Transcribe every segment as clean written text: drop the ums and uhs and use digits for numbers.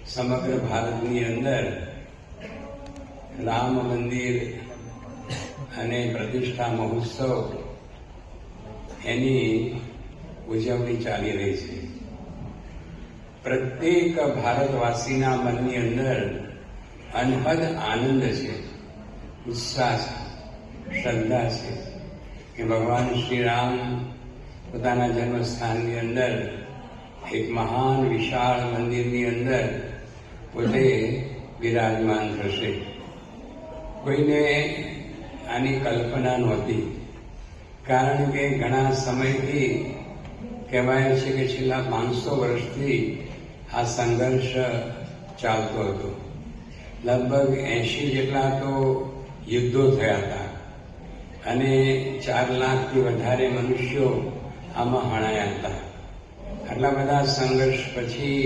સમગ્ર ભારતની અંદર રામ મંદિર અને પ્રતિષ્ઠા મહોત્સવ એની ઉજવણી ચાલી રહી છે. પ્રત્યેક ભારતવાસીના મનની અંદર અનહદ આનંદ છે, ઉત્સાહ છે, શ્રદ્ધા છે કે ભગવાન શ્રી રામ પોતાના જન્મસ્થાનની અંદર એક મહાન વિશાળ મંદિરની અંદર પોતે વિરાજમાન થશે. કોઈને આની કલ્પના નહોતી, કારણ કે ઘણા સમયથી કહેવાય છે કે છેલ્લા 500 વર્ષથી આ સંઘર્ષ ચાલતો હતો. લગભગ 80 જેટલા તો યુદ્ધો થયા હતા અને 4 લાખથી વધારે મનુષ્યો આમાં હણાયા હતા. આટલા બધા સંઘર્ષ પછી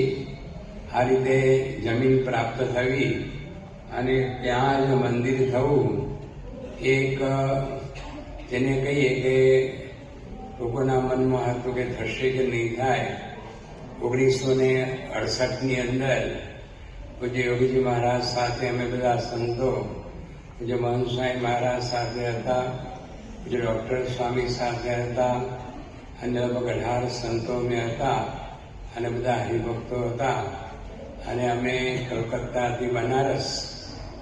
આ રીતે જમીન પ્રાપ્ત થવી અને ત્યાં જ મંદિર થવું એક જેને કહીએ કે લોકોના મનમાં હતું કે થશે કે નહીં થાય. 1968ની અંદર પૂજ્ય યોગીજી મહારાજ સાથે અમે બધા સંતો, પૂજ્ય મહંત સ્વામી મહારાજ સાથે હતા, પૂજ્ય ડૉક્ટર સ્વામી સાથે હતા, અન્ય લગભગ 18 સંતો અમે હતા અને બધા હરિભક્તો હતા. અને અમે કલકત્તાથી બનારસ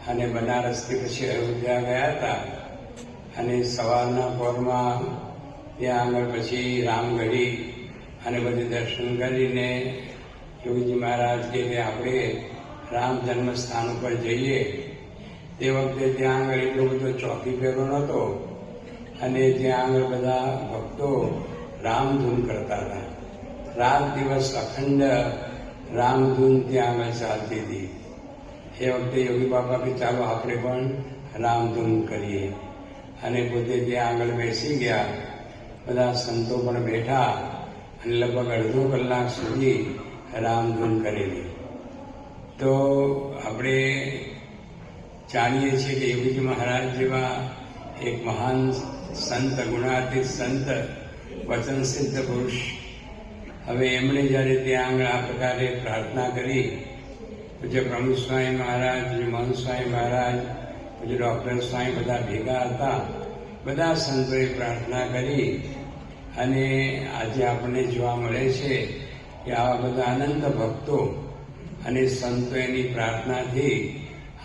અને બનારસથી પછી અયોધ્યા ગયા હતા. અને સવારના પોરમાં ત્યાં આગળ પછી રામગઢી અને બધે દર્શન કરીને યોગીજી મહારાજ કે આપણે રામ જન્મસ્થાન ઉપર જઈએ. તે વખતે ત્યાં આગળ એટલો બધો ચોકી ફેરો નહોતો અને ત્યાં આગળ બધા ભક્તો રામધૂન કરતા હતા. રાત દિવસ અખંડ રામધૂન ત્યાં આગળ ચાલતી હતી. એ વખતે યોગી બાપા કે ચાલો આપણે પણ રામધૂન કરીએ અને પોતે ત્યાં આગળ બેસી ગયા. બધા સંતો પણ બેઠા અને લગભગ અડધો કલાક સુધી રામધૂન કરેલી. તો આપણે જાણીએ છીએ કે યોગીજી મહારાજ જેવા એક મહાન સંત, ગુણાતીત સંત, વચન સિદ્ધ પુરુષ, હવે એમણે જ્યારે ત્યાં આગળ આ પ્રકારે પ્રાર્થના કરી, પૂજ્ય પ્રમુખ સ્વામી મહારાજ, પૂજ્ય મહંત સ્વામી મહારાજ, પૂજ્ય ડૉક્ટર સ્વામી બધા ભેગા હતા. બધા સંતોએ પ્રાર્થના કરી અને આજે આપણને જોવા મળે છે કે આવા બધા અનંત ભક્તો અને સંતો એની પ્રાર્થનાથી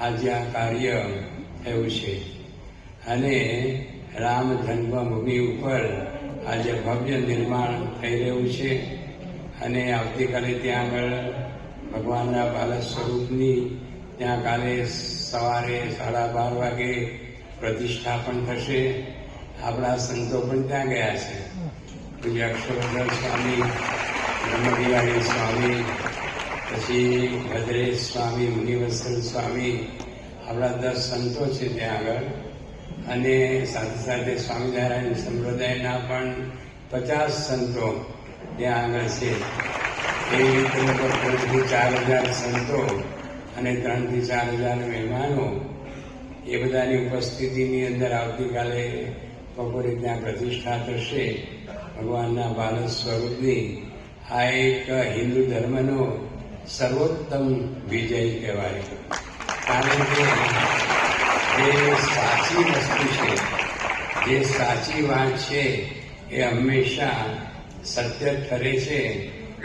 આજે આ કાર્ય થયું છે. અને રામ જન્મભૂમિ ઉપર આજે ભવ્ય નિર્માણ થઈ રહ્યું છે. અને આવતીકાલે ત્યાં આગળ ભગવાનના બાલક સ્વરૂપની ત્યાં કાલે સવારે 12:30 વાગે પ્રતિષ્ઠા પણ થશે. આપણા સંતો પણ ત્યાં ગયા છે. પૂજ્ય અક્ષરધર સ્વામી, બ્રહ્મવિહારી સ્વામી, પછી ભદ્રેશ સ્વામી, મુનિવત્સલ સ્વામી, આપણા 10 સંતો છે ત્યાં આગળ. અને સાથે સાથે સ્વામિનારાયણ સંપ્રદાયના પણ 50 સંતો ત્યાં આગળ છે. એવી રીતે લગભગ 3,000 થી 4,000 સંતો અને 3,000 થી 4,000 મહેમાનો એ બધાની ઉપસ્થિતિની અંદર આવતીકાલે બપોરે ત્યાં પ્રતિષ્ઠા થશે ભગવાનના બાલક સ્વરૂપની. આ એક હિન્દુ ધર્મનો સર્વોત્તમ વિજય કહેવાય, કારણ કે જે સાચી વસ્તુ છે, જે સાચી વાત છે એ હંમેશા સત્ય ઠરે છે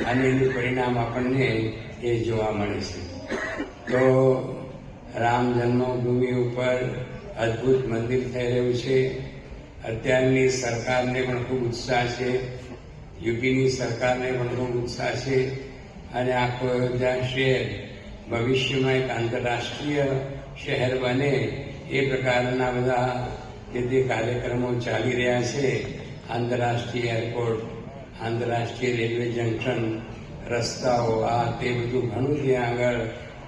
અને એનું પરિણામ આપણને એ જોવા મળે છે. તો રામ જન્મભૂમિ ઉપર અદ્ભુત મંદિર થઈ રહ્યું છે. અત્યારની સરકારને પણ ખૂબ ઉત્સાહ છે, યુપીની સરકારને પણ ખૂબ ઉત્સાહ છે. અને આખો અયોધ્યા શહેર ભવિષ્યમાં એક આંતરરાષ્ટ્રીય શહેર બને એ પ્રકારના બધા જે તે કાર્યક્રમો ચાલી રહ્યા છે. આંતરરાષ્ટ્રીય એરપોર્ટ, આંતરરાષ્ટ્રીય રેલવે જંકશન, રસ્તાઓ, આ તે બધું ઘણું ત્યાં આગળ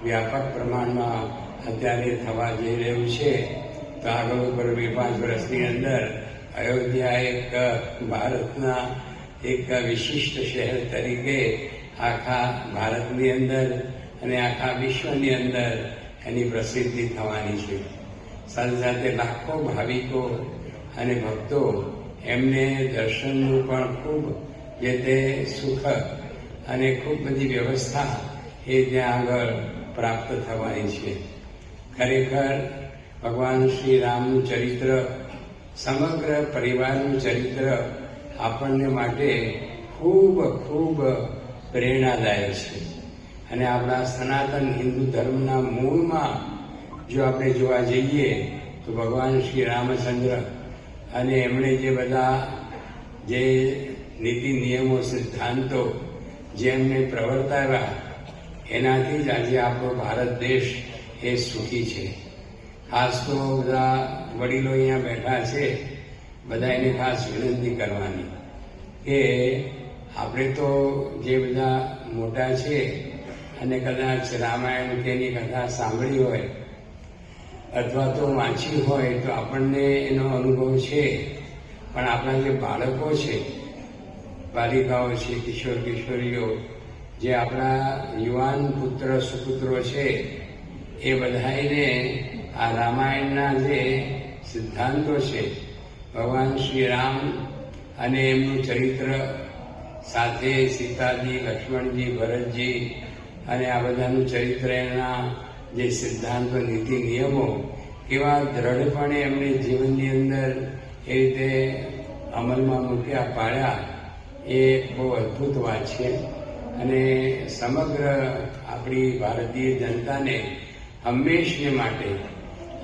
વ્યાપક પ્રમાણમાં અત્યારે થવા જઈ રહ્યું છે. તો આગળ ઉપર 2-5 વર્ષની અંદર અયોધ્યા એક ભારતના એક વિશિષ્ટ શહેર તરીકે આખા ભારતની અંદર અને આખા વિશ્વની અંદર એની પ્રસિદ્ધિ થવાની છે. સાથે સાથે લાખો ભાવિકો અને ભક્તો એમને દર્શનનું પણ ખૂબ જે તે સુખ અને ખૂબ બધી વ્યવસ્થા એ ત્યાં આગળ પ્રાપ્ત થવાની છે. ખરેખર ભગવાન શ્રી રામનું ચરિત્ર, સમગ્ર પરિવારનું ચરિત્ર આપણને માટે ખૂબ ખૂબ પ્રેરણાદાયક છે. અને આપણા સનાતન હિન્દુ ધર્મના મૂળમાં જો આપણે જોવા જઈએ તો ભગવાન શ્રી રામચંદ્ર અને એમણે જે બધા જે નીતિ નિયમો સિદ્ધાંતો જે એમને પ્રવર્તાવ્યા એનાથી જ આજે આપણો ભારત દેશ એ સુખી છે. ખાસ તો બધા વડીલો અહીંયા બેઠા છે, બધા એને ખાસ વિનંતી કરવાની કે આપણે તો જે બધા મોટા છે અને કદાચ રામાયણ કેની કથા સાંભળી હોય અથવા તો વાંચી હોય તો આપણને એનો અનુભવ છે, પણ આપણા જે બાળકો છે, બાલિકાઓ છે, કિશોર કિશોરીઓ, જે આપણા યુવાન પુત્ર સુપુત્રો છે, એ બધાને આ રામાયણના જે સિદ્ધાંતો છે, ભગવાન શ્રી રામ અને એમનું ચરિત્ર સાથે સીતાજી, લક્ષ્મણજી, ભરતજી અને આ બધાનું ચરિત્ર, એના જે સિદ્ધાંતો, નીતિ નિયમો કેવા દ્રઢપણે એમને જીવનની અંદર એ રીતે અમલમાં મૂક્યા, પાડ્યા, એ બહુ અદ્ભુત વાત છે. અને સમગ્ર આપણી ભારતીય જનતાને હંમેશને માટે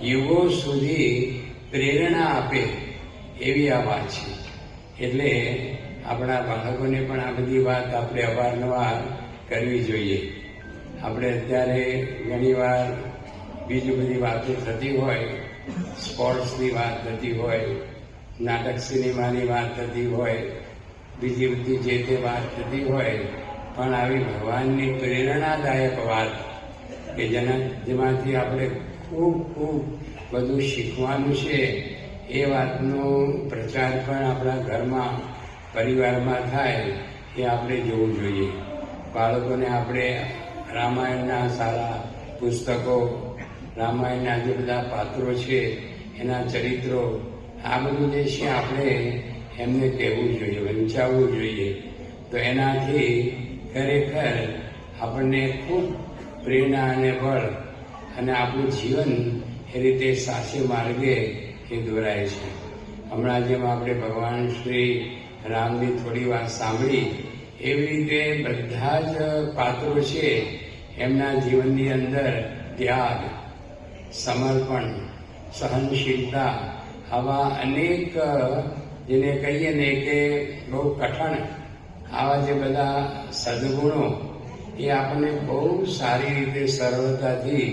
યુગો સુધી પ્રેરણા આપે એવી આ વાત છે. એટલે આપણા બાળકોને પણ આ બધી વાત આપણે અવારનવાર કરવી જોઈએ. આપણે અત્યારે ઘણીવાર બીજી બધી વાતો થતી હોય, સ્પોર્ટ્સની વાત થતી હોય, નાટક સિનેમાની વાત થતી હોય, બીજી બધી જે તે વાત થતી હોય, પણ આવી ભગવાનની પ્રેરણાદાયક વાત કે જેમાંથી આપણે ખૂબ ખૂબ બધું શીખવાનું છે, એ વાતનો પ્રચાર પણ આપણા ઘરમાં, પરિવારમાં થાય એ આપણે જોવું જોઈએ. બાળકોને આપણે રામાયણના સારા પુસ્તકો, રામાયણના જે બધા પાત્રો છે એના ચરિત્રો, આ બધું જે છે આપણે એમને કહેવું જોઈએ, વંચાવવું જોઈએ. તો એનાથી ખરેખર આપણને ખૂબ પ્રેરણા અને બળ અને આપણું જીવન એ રીતે સાચે માર્ગે એ દોરાય છે. હમણાં જેમ આપણે ભગવાન શ્રી રામની થોડી વાત સાંભળી, એવી રીતે બધા જ પાત્રો છે એમના જીવનની અંદર ત્યાગ, સમર્પણ, સહનશીલતા, આવા અનેક જેને કહીએ ને કે બહુ કઠણ આવા જે બધા સદગુણો એ આપણને બહુ સારી રીતે સરળતાથી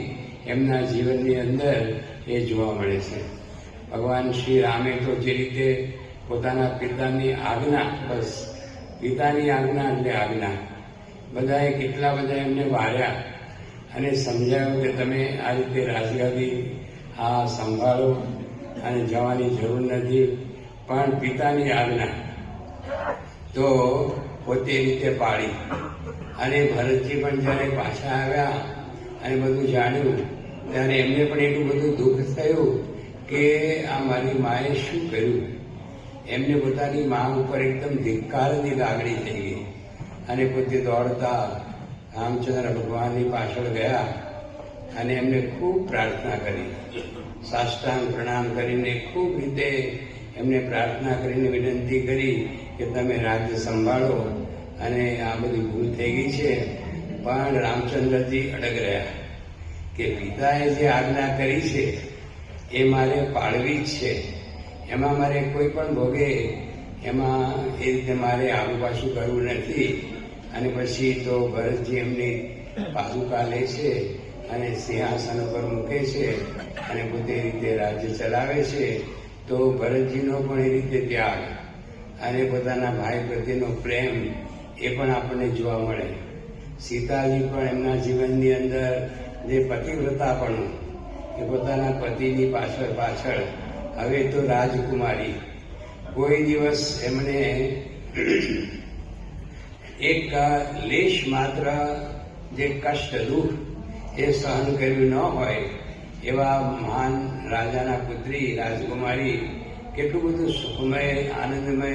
એમના જીવનની અંદર એ જોવા મળે છે. ભગવાન શ્રી રામે તો જે રીતે પોતાના પિતાની આજ્ઞા, બસ પિતાની આજ્ઞા એટલે આજ્ઞા, બધાએ કેટલા બધા એમને વાર્યા અને સમજાવ્યું કે તમે આ રીતે રાજગાદી આ સંભાળો અને જવાની જરૂર નથી, પણ પિતાની આજ્ઞા તો પોતે રીતે પાડી. અને ભરતજી પણ જ્યારે પાછા આવ્યા અને બધું જાણ્યું ત્યારે એમને પણ એટલું બધું દુઃખ થયું કે આ મારી માએ શું કર્યું. એમને પોતાની મા ઉપર એકદમ ધિક્કારની લાગણી થઈ ગઈ અને પોતે દોડતા રામચંદ્ર ભગવાનની પાછળ ગયા અને એમને ખૂબ પ્રાર્થના કરી, સાષ્ટાંગ પ્રણામ કરીને ખૂબ રીતે એમને પ્રાર્થના કરીને વિનંતી કરી કે તમે રાજ્ય સંભાળો અને આ બધી ભૂલ થઈ ગઈ છે. પણ રામચંદ્રજી અડગ રહ્યા કે પિતાએ જે આજ્ઞા કરી છે એ મારે પાળવી જ છે, એમાં મારે કોઈ પણ ભોગે એમાં એ રીતે મારે આગુ પાછું કરવું નથી. અને પછી તો ભરતજી એમની પાદુકા લે છે અને સિંહાસન ઉપર મૂકે છે અને પોતે રીતે રાજ્ય ચલાવે છે. તો ભરતજીનો પણ એ રીતે ત્યાગ અને પોતાના ભાઈ પ્રત્યેનો પ્રેમ એ પણ આપણને જોવા મળે. સીતાજી પણ એમના જીવનની અંદર જે પતિવ્રતાપણું, એ પોતાના પતિની પાછળ પાછળ, હવે તો રાજકુમારી, કોઈ દિવસ એમણે એક લેશ માત્ર જે કષ્ટ, દુઃખ એ સહન કર્યું ન હોય એવા મહાન રાજાના પુત્રી રાજકુમારી કેટલું બધું સુખમય, આનંદમય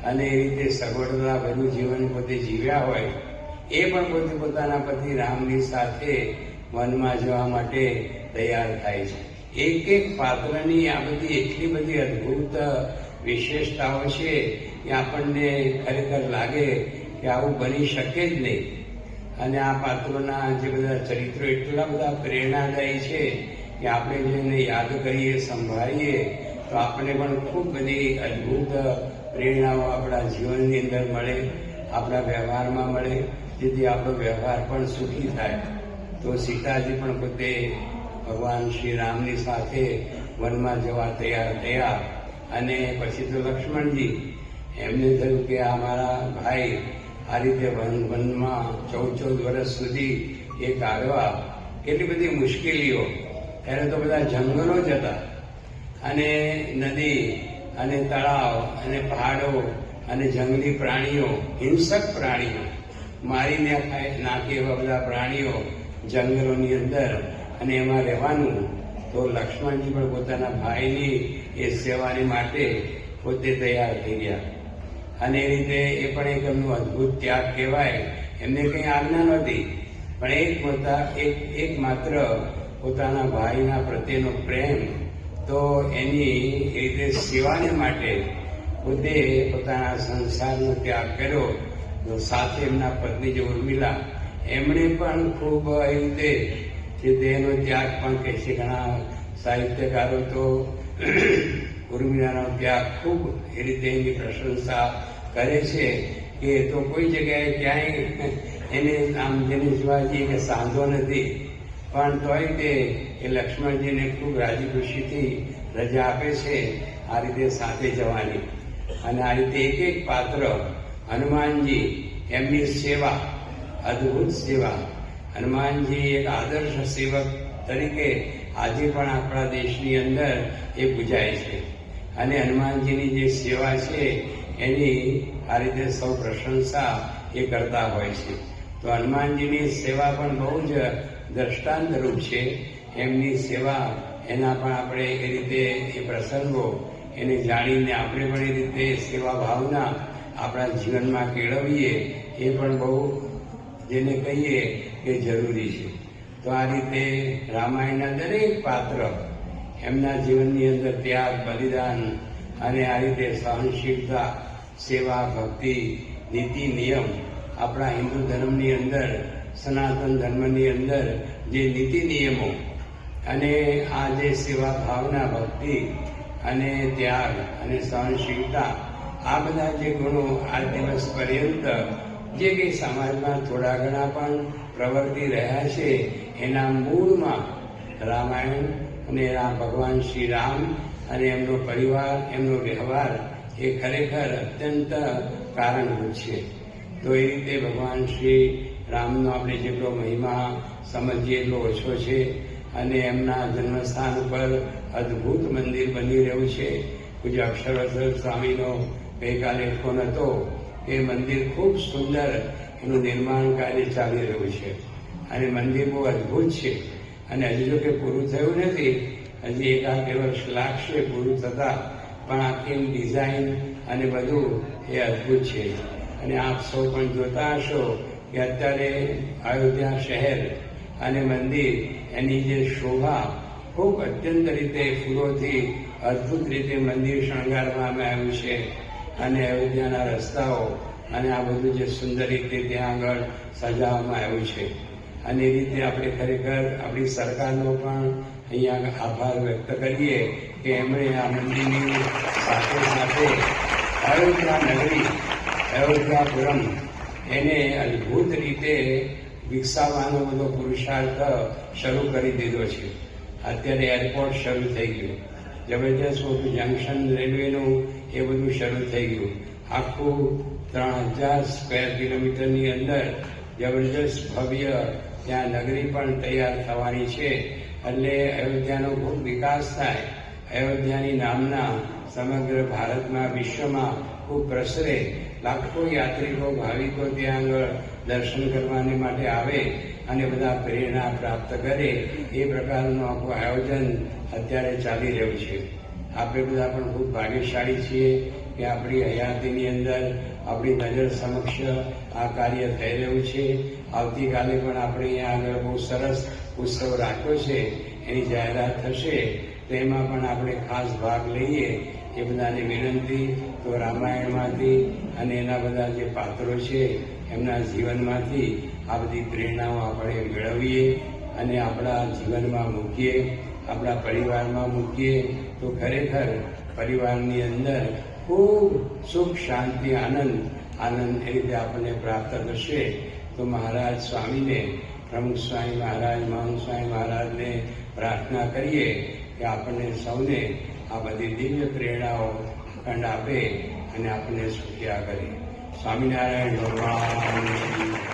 અને એ રીતે સગવડતા બધું જીવન પોતે જીવ્યા હોય એ પણ પોતે પોતાના પતિ રામની સાથે વનમાં જવા માટે તૈયાર થાય છે. એક એક પાત્રની આ બધી એટલી બધી અદ્ભુત વિશેષતાઓ છે કે આપણને ખરેખર લાગે કે આવું બની શકે જ નહીં. અને આ પાત્રોના જે બધા ચરિત્રો એટલા બધા પ્રેરણાદાયી છે કે આપણે જેને યાદ કરીએ, સંભાળીએ તો આપણે પણ ખૂબ બધી અદ્ભુત પ્રેરણાઓ આપણા જીવનની અંદર મળે, આપણા વ્યવહારમાં મળે, જેથી આપણો વ્યવહાર પણ સુખી થાય. તો સીતાજી પણ પોતે ભગવાન શ્રી રામની સાથે વનમાં જવા તૈયાર થયા. અને પછી તો લક્ષ્મણજી, એમને થયું કે આ મારા ભાઈ આ રીતે વનમાં 14 વર્ષ સુધી એ કાઢવા, કેટલી બધી મુશ્કેલીઓ. ત્યારે તો બધા જંગલો જ હતા અને નદી અને તળાવ અને પહાડો અને જંગલી પ્રાણીઓ, હિંસક પ્રાણીઓ, મારીને નાખે એવા બધા પ્રાણીઓ જંગલોની અંદર, અને એમાં રહેવાનું. તો લક્ષ્મણજી પણ પોતાના ભાઈની એ સેવાની માટે પોતે તૈયાર થઈ ગયા. અને એ રીતે એ પણ એક એમનું અદ્ભુત ત્યાગ કહેવાય. એમને કંઈ આજ્ઞા નહોતી, પણ એક માત્ર પોતાના ભાઈના પ્રત્યેનો પ્રેમ, તો એની એ રીતે સેવાને માટે પોતે પોતાના સંસારનો ત્યાગ કર્યો. તો સાથે એમના પત્ની જે ઉર્મિલા, એમણે પણ ખૂબ એ રીતે જે દેહનો ત્યાગ પણ કહે છે. ઘણા સાહિત્યકારો તો ઉર્મિલાનો ત્યાગ ખૂબ એ રીતે એની પ્રશંસા કરે છે કે તો કોઈ જગ્યાએ ક્યાંય એને આમ જેને જોવા જઈએ કે સાંધો નથી, પણ તોય તે એ લક્ષ્મણજીને ખૂબ રાજી ખુશીથી રજા આપે છે આ રીતે સાથે જવાની. અને આ રીતે એક એક પાત્ર, હનુમાનજી, એમની સેવા, અદ્ભુત સેવા. હનુમાનજી એક આદર્શ સેવક તરીકે આજે પણ આપણા દેશની અંદર એ પૂજાય છે. અને હનુમાનજીની જે સેવા છે એની આ રીતે સૌ પ્રશંસા એ કરતા હોય છે. તો હનુમાનજીની સેવા પણ બહુ જ દ્રષ્ટાંતરૂપ છે. એમની સેવા, એના પણ આપણે એ રીતે એ પ્રસંગો એને જાણીને આપણે પણ એ રીતે સેવા ભાવના આપણા જીવનમાં કેળવીએ, એ પણ બહુ જેને કહીએ કે જરૂરી છે. તો આ રીતે રામાયણના દરેક પાત્ર એમના જીવનની અંદર ત્યાગ, બલિદાન અને આ રીતે સહનશીલતા, સેવા, ભક્તિ, નીતિ, નિયમ, આપણા હિન્દુ ધર્મની અંદર, સનાતન ધર્મની અંદર જે નીતિ નિયમો અને આ જે સેવા ભાવના, ભક્તિ અને ત્યાગ અને સહનશીલતા, આ બધા જે ગુણો આજ દિવસ પર્યંત જે કંઈ સમાજમાં થોડા ઘણા પણ પ્રવર્તી રહ્યા છે, એના મૂળમાં રામાયણ અને ભગવાન શ્રી રામ અને એમનો પરિવાર, એમનો વ્યવહાર એ ખરેખર અત્યંત કારણભૂત છે. તો એ રીતે ભગવાન શ્રી રામનો આપણે જેટલો મહિમા સમજીએ એટલો ઓછો છે. અને એમના જન્મસ્થાન ઉપર અદ્ભુત મંદિર બની રહ્યું છે. પૂજ્ય અક્ષરવત્સલ સ્વામીનો ગઈકાલે ફોન હતો કે મંદિર ખૂબ સુંદર એનું નિર્માણ કાર્ય ચાલી રહ્યું છે. અને મંદિર બહુ અદ્ભુત છે. અને હજુ જો કે પૂરું થયું નથી, હજી એકાદ વર્ષ લાગશે પૂરું થતા, પણ આખી ડિઝાઇન અને બધું એ અદ્ભુત છે. અને આપ સૌ પણ જોતા હશો કે અત્યારે અયોધ્યા શહેર અને મંદિર, એની જે શોભા ખૂબ અત્યંત રીતે ફૂલોથી અદ્ભુત રીતે મંદિર શણગારવામાં આવ્યું છે. અને અયોધ્યાના રસ્તાઓ અને આ બધું જે સુંદર રીતે ત્યાં આગળ સજાવવામાં આવ્યું છે. અને એ રીતે આપણે ખરેખર આપણી સરકારનો પણ અહીંયા આભાર વ્યક્ત કરીએ કે એમણે આ મંદિરની સાથે સાથે અયોધ્યા નગરી, અયોધ્યાપુરમ, એને અદ્ભુત રીતે વિકસાવવાનો બધો પુરુષાર્થ શરૂ કરી દીધો છે. અત્યારે એરપોર્ટ શરૂ થઈ ગયું, જબરજસ્ત મોટું જંકશન રેલવેનું એ બધું શરૂ થઈ ગયું. આખું 3000 સ્ક્વેર કિલોમીટરની અંદર જબરજસ્ત ભવ્ય ત્યાં નગરી પણ તૈયાર થવાની છે. એટલે અયોધ્યાનો ખૂબ વિકાસ થાય, અયોધ્યાની નામના સમગ્ર ભારતમાં, વિશ્વમાં ખૂબ પ્રસરે, લાખો યાત્રિકો, ભાવિકો ત્યાં આગળ દર્શન કરવાને માટે આવે અને બધા પ્રેરણા પ્રાપ્ત કરે, એ પ્રકારનું આખું આયોજન અત્યારે ચાલી રહ્યું છે. આપણે બધા પણ ખૂબ ભાગ્યશાળી છીએ કે આપણી હયાતીની અંદર આપણી નજર સમક્ષ આ કાર્ય થઈ રહ્યું છે. આવતીકાલે પણ આપણે અહીંયા આગળ બહુ સરસ ઉત્સવ રાખ્યો છે, એની જાહેરાત થશે તો એમાં પણ આપણે ખાસ ભાગ લઈએ એ બધાને વિનંતી. તો રામાયણમાંથી અને એના બધા જે પાત્રો છે એમના જીવનમાંથી આ બધી પ્રેરણાઓ આપણે મેળવીએ અને આપણા જીવનમાં મૂકીએ, આપણા પરિવારમાં મૂકીએ તો ખરેખર પરિવારની અંદર ખૂબ સુખ, શાંતિ, આનંદ એ રીતે આપણને પ્રાપ્ત થશે. તો મહારાજ સ્વામીને, પ્રમુખ સ્વામી મહારાજ, મહંત સ્વામી મહારાજને પ્રાર્થના કરીએ કે આપણને સૌને આ બધી દિવ્ય પ્રેરણાઓ અખંડ આપે અને આપણને સુખ્યા કરે. સ્વામિનારાયણ ભગવાન.